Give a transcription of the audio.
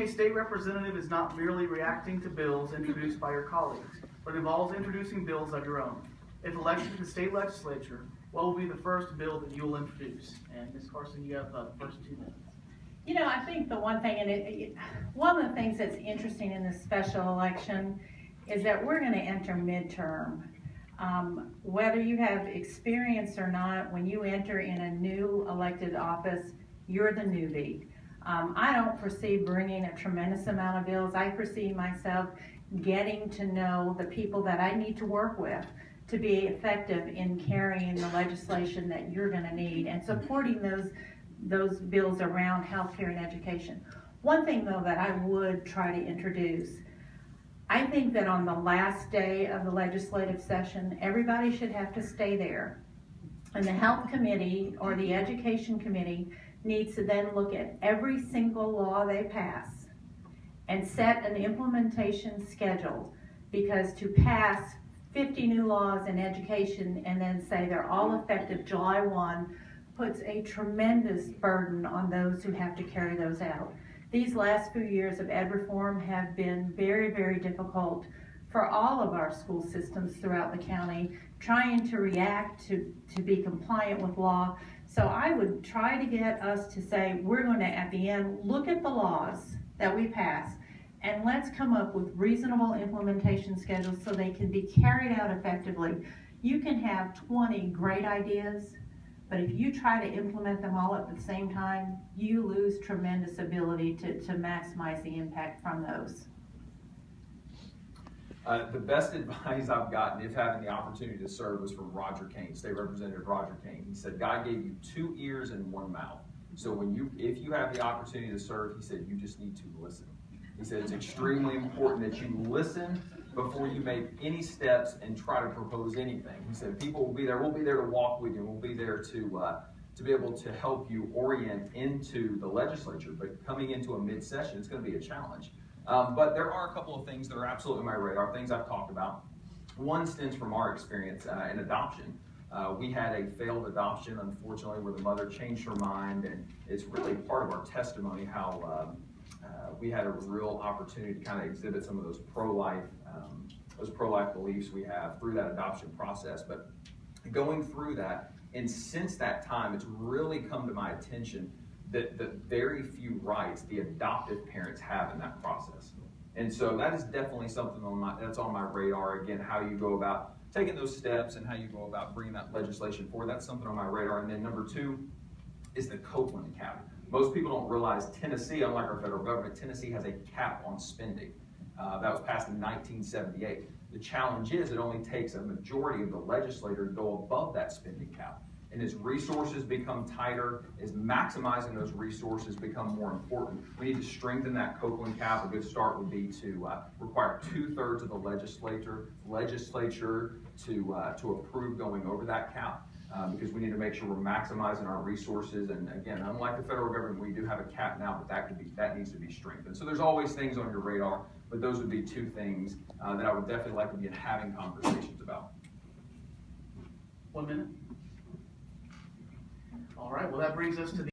Being a state representative is not merely reacting to bills introduced by your colleagues, but involves introducing bills of your own. If elected to the state legislature, what will be the first bill that you will introduce? And Ms. Carson, you have the first 2 minutes. You know, I think the one thing, and one of the things that's interesting in this special election is that we're going to enter midterm. Whether you have experience or not, when you enter in a new elected office, you're the newbie. I don't foresee bringing a tremendous amount of bills. I foresee myself getting to know the people that I need to work with to be effective in carrying the legislation that you're going to need and supporting those bills around healthcare and education. One thing though that I would try to introduce, I think that on the last day of the legislative session, everybody should have to stay there. And the health committee or the education committee needs to then look at every single law they pass and set an implementation schedule, because to pass 50 new laws in education and then say they're all effective July 1 puts a tremendous burden on those who have to carry those out. These last few years of ed reform have been very, very difficult for all of our school systems throughout the county, trying to react to be compliant with law. So I would try to get us to say, we're going to, at the end, look at the laws that we pass and let's come up with reasonable implementation schedules so they can be carried out effectively. You can have 20 great ideas, but if you try to implement them all at the same time, you lose tremendous ability to maximize the impact from those. The best advice I've gotten, if having the opportunity to serve, was from Roger Kane, State Representative Roger Kane. He said, God gave you 2 ears and 1 mouth. So if you have the opportunity to serve, he said, you just need to listen. He said it's extremely important that you listen before you make any steps and try to propose anything. He said people will be there. We'll be there to walk with you. We'll be there to be able to help you orient into the legislature. But coming into a mid-session, it's going to be a challenge. But there are a couple of things that are absolutely on my radar, things I've talked about. One stems from our experience in adoption. We had a failed adoption, unfortunately, where the mother changed her mind, and it's really part of our testimony how we had a real opportunity to kind of exhibit some of those pro-life beliefs we have through that adoption process. But going through that, and since that time, it's really come to my attention that the very few rights the adoptive parents have in that process. And so that is definitely something that's on my radar. Again, how you go about taking those steps and how you go about bringing that legislation forward, that's something on my radar. And then number 2 is the Copeland cap. Most people don't realize Tennessee, unlike our federal government, Tennessee has a cap on spending. That was passed in 1978. The challenge is it only takes a majority of the legislature to go above that spending cap. And as resources become tighter, as maximizing those resources become more important, we need to strengthen that Copeland cap. A good start would be to require 2/3 of the legislature to approve going over that cap, because we need to make sure we're maximizing our resources. And again, unlike the federal government, we do have a cap now, but that needs to be strengthened. So there's always things on your radar, but those would be 2 things that I would definitely like to be having conversations about. 1 minute. All right, well, that brings us to the